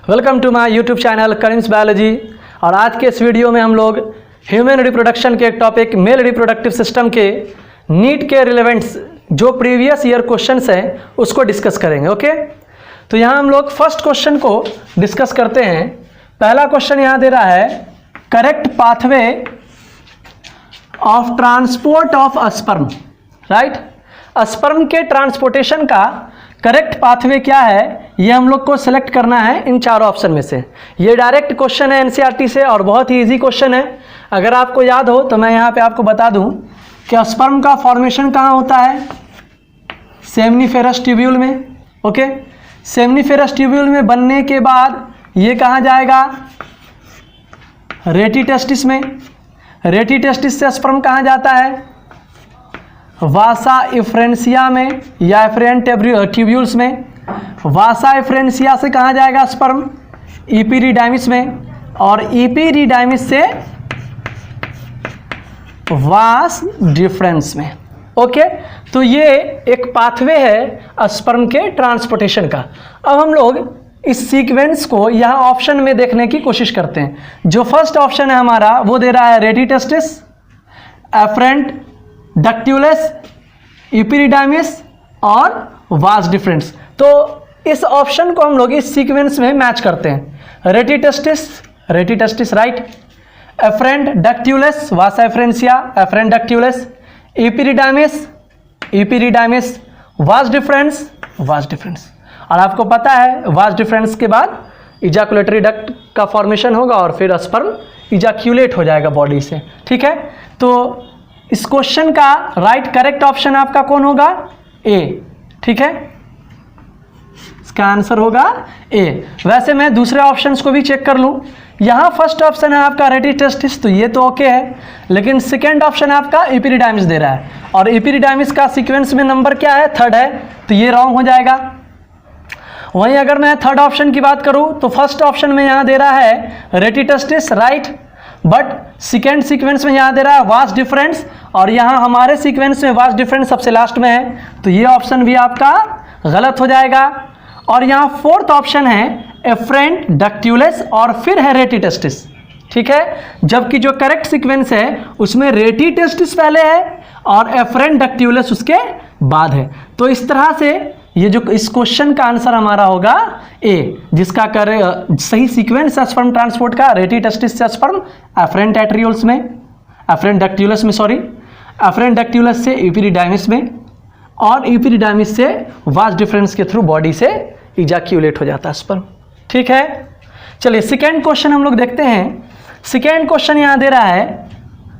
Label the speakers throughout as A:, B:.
A: Welcome to my YouTube channel Karim's biology. और आज के इस वीडियो में हम लोग ह्यूमन रिप्रोडक्शन के एक टॉपिक मेल रिप्रोडक्टिव सिस्टम के नीट के रिलेवेंट्स जो प्रीवियस ईयर क्वेश्चंस हैं उसको डिस्कस करेंगे। ओके, तो यहाँ हम लोग फर्स्ट क्वेश्चन को डिस्कस करते हैं। पहला क्वेश्चन यहाँ दे रहा है correct pathway of transport of sperm. Right, sperm के ट्रांसपोर्टेशन का करेक्ट पाथवे क्या है ये हम लोग को सिलेक्ट करना है इन चारों ऑप्शन में से। ये डायरेक्ट क्वेश्चन है एनसीईआरटी से और बहुत ही इजी क्वेश्चन है। अगर आपको याद हो तो मैं यहाँ पे आपको बता दूं कि स्पर्म का फॉर्मेशन कहाँ होता है, सेमनीफेरस ट्यूब्यूल में। ओके, सेमनीफेरस ट्यूब्यूल में बनने के बाद ये कहाँ जाएगा, रेटी टेस्टिस में। रेटी टेस्टिस से स्पर्म कहाँ जाता है, वासा इफ्रेंसिया में या एफरेंट ट्यूब्यूल्स में। वासा इफ्रेंसिया से कहाँ जाएगा स्पर्म, इपीरिडाइमिस में, और इपीरिडाइमिस से वास डिफरेंस में। ओके, तो ये एक पाथवे है स्पर्म के ट्रांसपोर्टेशन का। अब हम लोग इस सीक्वेंस को यहाँ ऑप्शन में देखने की कोशिश करते हैं। जो फर्स्ट ऑप्शन है हमारा वो दे रहा है रेटी टेस्टिस, एफरेंट डक्ट्यूलस, इपीरिडाइमिस और वास डिफरेंस। तो इस ऑप्शन को हम लोग इस सीक्वेंस में मैच करते हैं। रेटी टेस्टिस राइट, एफरेंट डक्ट्यूलस वासा एफरेंसिया एफरेंट डक्ट्यूलस, इपीरिडाइमिस वास डिफरेंस। और आपको पता है वास डिफरेंस के बाद इजाकुलेटरी डक्ट का फॉर्मेशन होगा और फिर स्पर्म इजाक्यूलेट हो जाएगा बॉडी से। ठीक है, तो इस क्वेश्चन का राइट करेक्ट ऑप्शन आपका कौन होगा, ए। ठीक है, इसका आंसर होगा ए। वैसे मैं दूसरे ऑप्शंस को भी चेक कर लूं। यहां फर्स्ट ऑप्शन है आपका रेटी टेस्टिस, तो ये तो ओके है, लेकिन सेकेंड ऑप्शन आपका इपीरिडाइमिस दे रहा है और इपीरिडाइमिस का सीक्वेंस में नंबर क्या है, थर्ड है, तो ये रॉन्ग हो जाएगा। वहीं अगर मैं थर्ड ऑप्शन की बात करूं तो फर्स्ट ऑप्शन में यहां दे रहा है रेटी testis right, but second sequence में यहाँ दे रहा है वास डिफरेंस और यहाँ हमारे सीक्वेंस में वास डिफरेंस सबसे लास्ट में है, तो ये ऑप्शन भी आपका गलत हो जाएगा। और यहाँ फोर्थ ऑप्शन है एफरेंट डक्ट्यूलस और फिर है रेटी टेस्टिस। ठीक है, जबकि जो करेक्ट सीक्वेंस है उसमें रेटी टेस्टिस पहले है और एफरेंट डक्ट्यूलस उसके बाद है। तो इस तरह से ये जो इस क्वेश्चन का आंसर हमारा होगा ए, जिसका सही सीक्वेंस है स्पर्म ट्रांसपोर्ट का रेटी टेस्टिस से स्पर्म एफरेंट डक्ट्यूलस से इपीरिडाइमिस में और इपीरिडाइमिस से वास डिफरेंस के थ्रू बॉडी से इजाक्यूलेट हो जाता है स्पर्म। ठीक है, चलिए सेकेंड क्वेश्चन हम लोग देखते हैं। सेकेंड क्वेश्चन यहाँ दे रहा है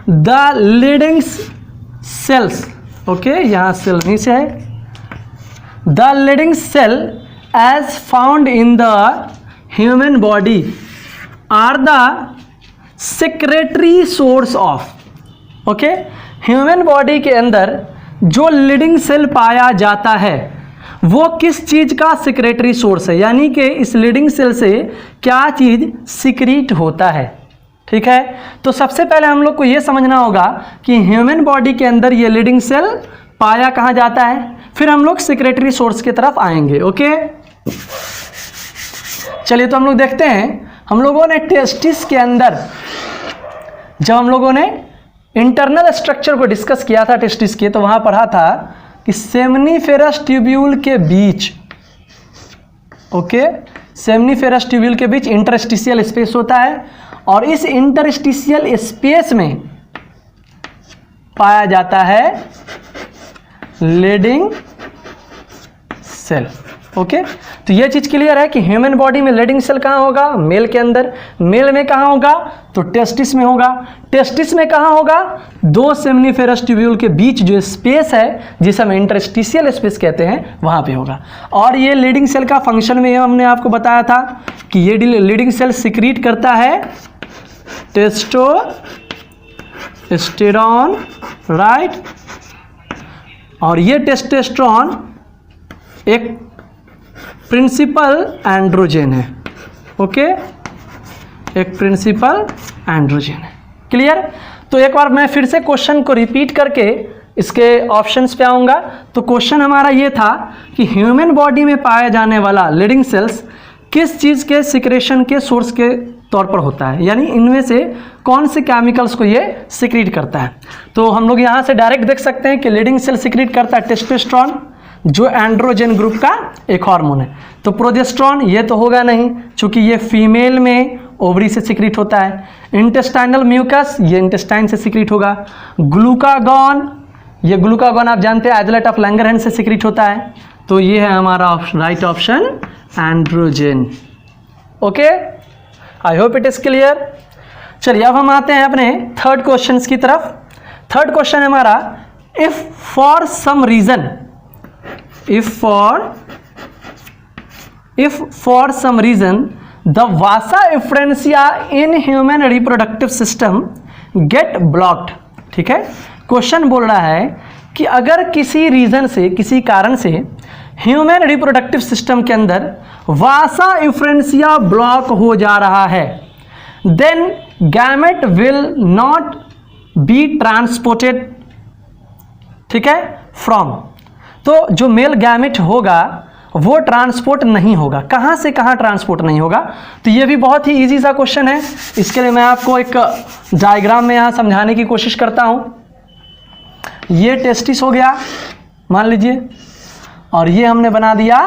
A: द लीडिंग सेल्स। ओके, यहाँ सेल नहीं से है। The leading cell as found in the human body are the secretory source of। Okay, human body के अंदर जो लीडिंग सेल पाया जाता है वो किस चीज का सिक्रेटरी सोर्स है, यानी कि इस लीडिंग सेल से क्या चीज सिक्रीट होता है। ठीक है, तो सबसे पहले हम लोग को ये समझना होगा कि ह्यूमन बॉडी के अंदर ये लीडिंग सेल पाया कहाँ जाता है, फिर हम लोग सिक्रेटरी सोर्स की तरफ आएंगे। ओके, चलिए तो हम लोग देखते हैं। हम लोगों ने टेस्टिस के अंदर जब हम लोगों ने इंटरनल स्ट्रक्चर को डिस्कस किया था टेस्टिस के, तो वहां पढ़ा था कि सेमनीफेरस ट्यूब्यूल के बीच, ओके, सेमनीफेरस ट्यूब्यूल के बीच इंटरस्टिशियल स्पेस होता है और इस इंटरस्टिशियल स्पेस में पाया जाता है लीडिंग सेल। ओके, तो ये चीज क्लियर है कि ह्यूमन बॉडी में लीडिंग सेल कहाँ होगा, मेल के अंदर। मेल में कहाँ होगा, तो टेस्टिस में होगा। टेस्टिस में कहाँ होगा, दो सेमनीफेरस ट्यूब्यूल के बीच जो स्पेस है जिसे हम इंटरस्टिशियल स्पेस कहते हैं वहां पे होगा। और ये लीडिंग सेल का फंक्शन में हमने आपको बताया था कि ये लीडिंग सेल सिक्रीट करता है टेस्टोस्टेरॉन राइट, और ये टेस्टोस्टेरॉन एक प्रिंसिपल एंड्रोजन है। ओके, एक प्रिंसिपल एंड्रोजन है। क्लियर, तो एक बार मैं फिर से क्वेश्चन को रिपीट करके इसके ऑप्शंस पे आऊँगा। तो क्वेश्चन हमारा ये था कि ह्यूमन बॉडी में पाया जाने वाला लीडिंग सेल्स किस चीज़ के सिक्रेशन के सोर्स के तौर पर होता है, यानी इनमें से कौन से केमिकल्स को ये सिक्रीट करता है। तो हम लोग यहाँ से डायरेक्ट देख सकते हैं कि लीडिंग सेल सिक्रीट करता है टेस्टोस्टेरोन, जो एंड्रोजन ग्रुप का एक हार्मोन है। तो प्रोजेस्टेरोन ये तो होगा नहीं, चूंकि ये फीमेल में ओवरी से सिक्रीट होता है। इंटेस्टाइनल म्यूकस, ये इंटेस्टाइन से सिक्रीट होगा। ग्लूकागॉन, ये ग्लूकागॉन आप जानते हैं आइसोलेट ऑफ लैंगरहैंस से सिक्रीट होता है। तो ये है हमारा right option androgen. Okay, I hope it is clear. चलिए अब हम आते हैं अपने थर्ड क्वेश्चन की तरफ। थर्ड क्वेश्चन है हमारा, if for some reason, if for some reason the vasa efferentia in human reproductive system get blocked। ठीक है, क्वेश्चन बोल रहा है कि अगर किसी रीजन से, किसी कारण से ह्यूमन रिप्रोडक्टिव सिस्टम के अंदर वासा एफरेंसिया ब्लॉक हो जा रहा है, then gamete will not be transported. ठीक है, फ्रॉम, तो जो मेल गैमेट होगा वो ट्रांसपोर्ट नहीं होगा। कहाँ से कहाँ ट्रांसपोर्ट नहीं होगा? तो ये भी बहुत ही इजी सा क्वेश्चन है। इसके लिए मैं आपको एक डायग्राम में यहाँ समझाने की कोशिश करता हूँ। ये टेस्टिस हो गया मान लीजिए, और ये हमने बना दिया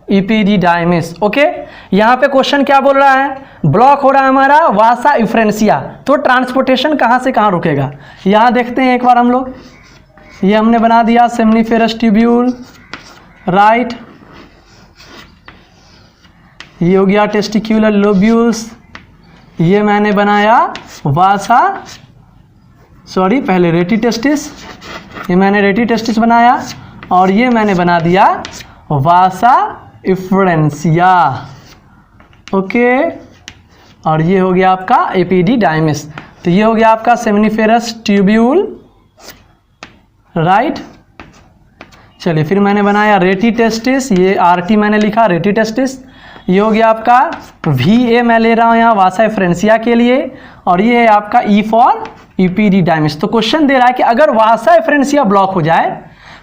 A: इपीडिडाइमिस। ओके, यहाँ पे क्वेश्चन क्या बोल रहा है? ब्लॉक हो रहा है हमारा वासा एफरेंसिया, तो ट्रांसपोर्टेशन कहाँ से कहाँ रुकेगा? यहाँ देखते हैं एक बार हम लोग। ये हमने बना दिया सेमनीफेरस ट्यूब्यूल, राइट। ये हो गया टेस्टिक्यूलर लोब्यूल्स। ये मैंने बनाया वासा, सॉरी पहले रेटी टेस्टिस, ये मैंने रेटी टेस्टिस बनाया, और ये मैंने बना दिया वासा एफरेंसिया। ओके, और ये हो गया आपका एपिडिडाइमिस। तो ये हो गया आपका सेमनीफेरस ट्यूब्यूल, राइट। चलिए फिर मैंने बनाया रेटी टेस्टिस, ये आरटी मैंने लिखा रेटी टेस्टिस। ये हो गया आपका VA मैं ले रहा हूँ यहाँ वासा एफरेंसिया के लिए, और ये है आपका E फॉर इपीडिडाइमिस। तो क्वेश्चन दे रहा है कि अगर वासा एफरेंसिया ब्लॉक हो जाए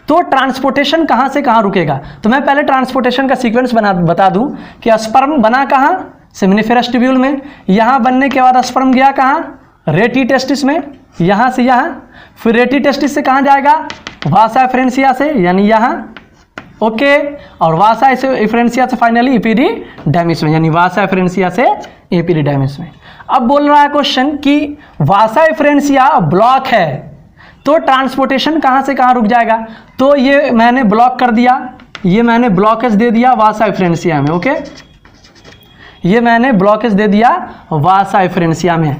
A: तो ट्रांसपोर्टेशन कहाँ से कहाँ रुकेगा। तो मैं पहले ट्रांसपोर्टेशन का सीक्वेंस बता दूँ कि स्पर्म बना कहाँ? सेमनीफेरस ट्यूब्यूल में। यहाँ बनने के बाद स्पर्म गया कहाँ? रेटी टेस्टिस में, यहाँ से यहाँ। फिर रेटी टेस्टिस से कहाँ जाएगा? वासा एफरेंसिया से, यानी यहाँ। ओके, और वासा एफरेंसिया से फाइनली इपीडिडाइमिस में, यानी वासा एफरेंसिया से इपीडिडाइमिस में। अब बोल रहा है क्वेश्चन कि वासा एफरेंसिया ब्लॉक है तो ट्रांसपोर्टेशन कहाँ से कहाँ रुक जाएगा। तो ये मैंने ब्लॉक कर दिया, ये मैंने ब्लॉकेज दे दिया वासा एफरेंसिया में। ओके, ये मैंने ब्लॉकेज दे दिया वासा एफरेंसिया में।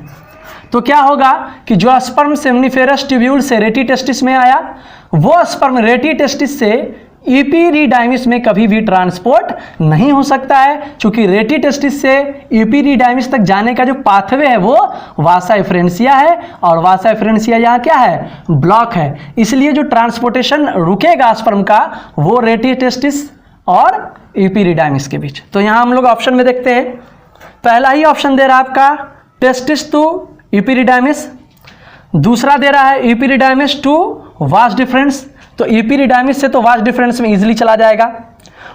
A: तो क्या होगा कि जो स्पर्म सेमनीफेरस ट्यूब्यूल से रेटी टेस्टिस में आया, वो स्पर्म रेटी टेस्टिस से इपीडिडाइमिस में कभी भी ट्रांसपोर्ट नहीं हो सकता है, क्योंकि रेटी टेस्टिस से इपीडिडाइमिस तक जाने का जो पाथवे है वो वासा एफरेंसिया है, और वासा एफरेंसिया यहाँ क्या है? ब्लॉक है। इसलिए जो ट्रांसपोर्टेशन रुकेगा स्पर्म का वो रेटी टेस्टिस और इपीडिडाइमिस के बीच। तो यहाँ हम लोग ऑप्शन में देखते हैं, पहला ही ऑप्शन दे रहा है आपका टेस्टिस टू इपीडिडाइमिस, दूसरा दे रहा है इपीडिडाइमिस टू वास डिफरेंस। तो इपीडिडाइमिस से तो वास डिफरेंस में इजीली चला जाएगा।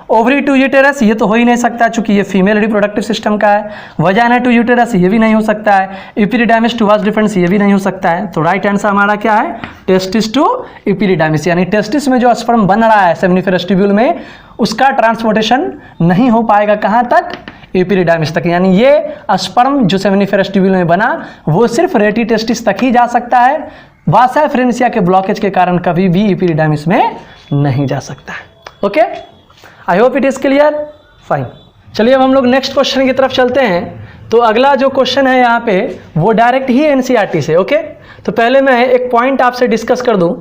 A: ओवरी टू यूटेरस ये तो हो ही नहीं सकता, चूंकि ये फीमेल रिप्रोडक्टिव सिस्टम का है। वजाइना टू यूटेरस ये भी नहीं हो सकता है। इपीडिडाइमिस टू वास डिफरेंस ये भी नहीं हो सकता है। तो राइट आंसर हमारा क्या है? टेस्टिस टू इपीडिडाइमिस, यानी टेस्टिस में जो स्पर्म बन रहा है सेमनीफेरस ट्यूब्यूल में, उसका ट्रांसपोर्टेशन नहीं हो पाएगा कहाँ तक? इपीडिडाइमिस तक। यानी ये स्पर्म जो सेमनीफेरस ट्यूब्यूल में बना वो सिर्फ रेटी टेस्टिस तक ही जा सकता है, वासा एफरेंसिया के ब्लॉकेज के कारण कभी भी इपीडिडाइमिस में नहीं जा सकता है। Okay, I hope it is clear, fine. चलिए अब हम लोग नेक्स्ट क्वेश्चन की तरफ चलते हैं। तो अगला जो क्वेश्चन है यहाँ पे वो डायरेक्ट ही एनसीईआरटी से। ओके, तो पहले मैं एक पॉइंट आपसे डिस्कस कर दूं।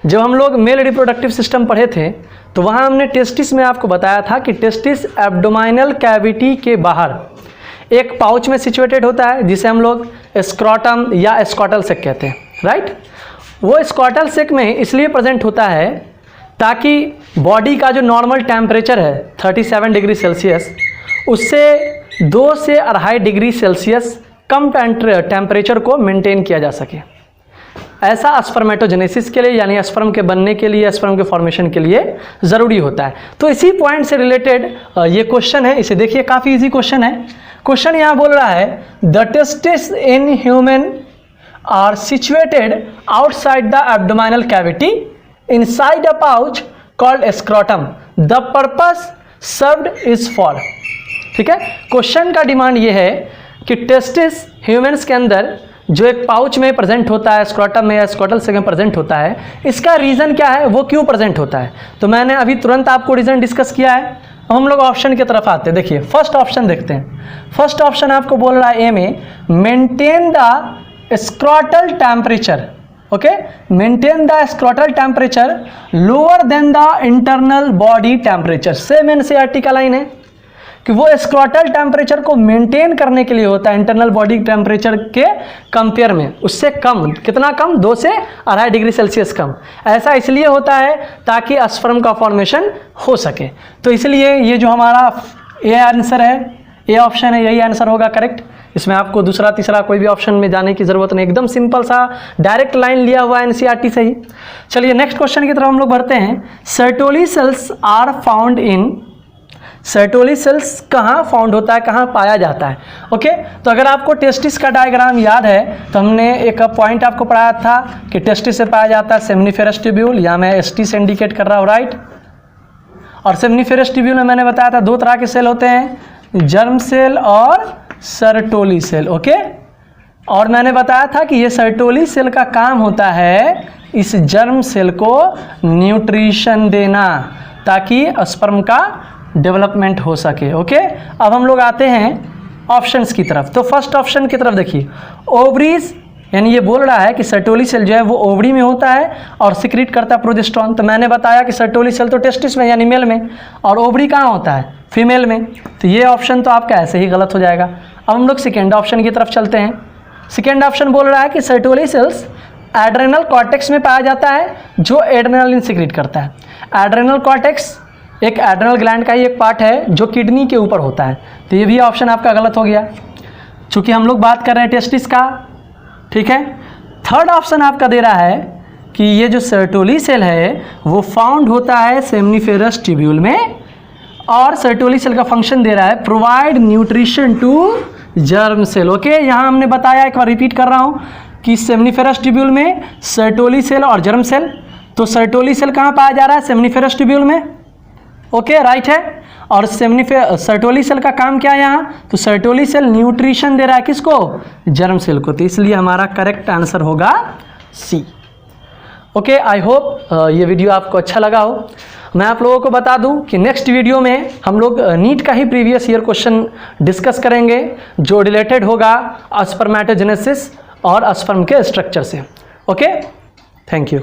A: जब हम लोग मेल रिप्रोडक्टिव सिस्टम पढ़े थे तो वहाँ हमने टेस्टिस में आपको बताया था कि टेस्टिस एब्डोमिनल कैविटी के बाहर एक पाउच में सिचुएटेड होता है, जिसे हम लोग स्क्रॉटम या स्कॉटल सेक कहते हैं, राइट। वो स्कॉटल सेक में इसलिए प्रेजेंट होता है ताकि बॉडी का जो नॉर्मल टेम्परेचर है 37 डिग्री सेल्सियस, उससे 2 से 2.5 डिग्री सेल्सियस कम टेम्परेचर को मेंटेन किया जा सके। ऐसा स्पर्मेटोजेनेसिस के लिए यानी स्पर्म के बनने के लिए, स्पर्म के फॉर्मेशन के लिए ज़रूरी होता है। तो इसी पॉइंट से रिलेटेड ये क्वेश्चन है, इसे देखिए काफ़ी इजी क्वेश्चन है। क्वेश्चन यहाँ बोल रहा है the testis in human are situated outside the abdominal cavity inside a pouch called scrotum, the purpose served is for. ठीक है, क्वेश्चन का डिमांड ये है कि टेस्टिस ह्यूमन्स के अंदर जो एक पाउच में प्रेजेंट होता है, स्क्रोटम में या स्क्रोटल सेगमेंट में प्रेजेंट होता है, इसका रीज़न क्या है, वो क्यों प्रेजेंट होता है। तो मैंने अभी तुरंत आपको रीज़न डिस्कस किया है। अब हम लोग ऑप्शन की तरफ आते हैं। देखिए फर्स्ट ऑप्शन देखते हैं। फर्स्ट ऑप्शन आपको बोल रहा है ए में maintain the scrotal temperature. Okay, maintain the scrotal temperature lower than the internal body temperature. Same NCERT का लाइन है कि वो स्क्रोटल टेम्परेचर को मेंटेन करने के लिए होता है इंटरनल बॉडी टेम्परेचर के कंपेयर में, उससे कम, कितना कम, 2 से 2.5 डिग्री सेल्सियस कम। ऐसा इसलिए होता है ताकि स्पर्म का फॉर्मेशन हो सके। तो इसलिए ये जो हमारा ए आंसर है, ए ऑप्शन है, यही आंसर होगा करेक्ट। इसमें आपको दूसरा तीसरा कोई भी ऑप्शन में जाने की ज़रूरत नहीं, एकदम सिंपल सा डायरेक्ट लाइन लिया हुआ है एनसीईआरटी से ही। चलिए नेक्स्ट क्वेश्चन की तरफ हम लोग बढ़ते हैं। Sertoli cells are found in, Sertoli cells कहाँ फाउंड होता है, कहाँ पाया जाता है। ओके, तो अगर आपको टेस्टिस का डायग्राम याद है तो हमने एक पॉइंट आपको पढ़ाया था कि टेस्टिस से पाया जाता है सेमनीफेरस ट्यूब्यूल, या मैं एसटी से इंडिकेट कर रहा हूँ, राइट। और सेमनीफेरस ट्यूब्यूल में मैंने बताया था 2 तरह के सेल होते हैं, जर्म सेल और सर्टोली सेल। ओके, और मैंने बताया था कि ये सर्टोली सेल का काम होता है इस जर्म सेल को न्यूट्रिशन देना ताकि स्पर्म का डेवलपमेंट हो सके। ओके, अब हम लोग आते हैं ऑप्शंस की तरफ। तो फर्स्ट ऑप्शन की तरफ देखिए, ओवरीज, यानी ये बोल रहा है कि सर्टोली सेल जो है वो ओवरी में होता है और सिक्रीट करता है प्रोजेस्टेरोन। तो मैंने बताया कि सर्टोली सेल तो टेस्टिस में यानी मेल में, और ओवरी कहाँ होता है, फीमेल में। तो ये ऑप्शन तो आपका ऐसे ही गलत हो जाएगा। अब हम लोग सेकेंड ऑप्शन की तरफ चलते हैं। सेकेंड ऑप्शन बोल रहा है कि सर्टोली सेल्स एड्रेनल कॉर्टेक्स में पाया जाता है जो एड्रेनलिन सिक्रीट करता है। एड्रेनल कॉर्टेक्स एक एड्रेनल ग्लैंड का ही एक पार्ट है जो किडनी के ऊपर होता है। तो ये भी ऑप्शन आपका गलत हो गया, चूँकि हम लोग बात कर रहे हैं टेस्टिस का। ठीक है, थर्ड ऑप्शन आपका दे रहा है कि ये जो सर्टोली सेल है वो फाउंड होता है सेमनीफेरस ट्यूब्यूल में, और सर्टोली सेल का फंक्शन दे रहा है provide nutrition to germ cell. Okay, यहाँ हमने बताया, एक बार रिपीट कर रहा हूँ कि सेमनीफेरस ट्यूब्यूल में सर्टोली सेल और जर्म सेल। तो सर्टोली सेल कहाँ पाया जा रहा है, सेमनीफेरस ट्यूब्यूल में। ओके, राइट है। और सर्टोली सेल का काम क्या है यहाँ, तो सर्टोली सेल न्यूट्रिशन दे रहा है किसको, जर्म सेल को। तो इसलिए हमारा करेक्ट आंसर होगा सी। ओके, आई होप ये वीडियो आपको अच्छा लगा हो। मैं आप लोगों को बता दूं कि नेक्स्ट वीडियो में हम लोग नीट का ही प्रीवियस ईयर क्वेश्चन डिस्कस करेंगे जो रिलेटेड होगा स्पर्मेटोजेनेसिस और स्पर्म के स्ट्रक्चर से। Okay, thank you.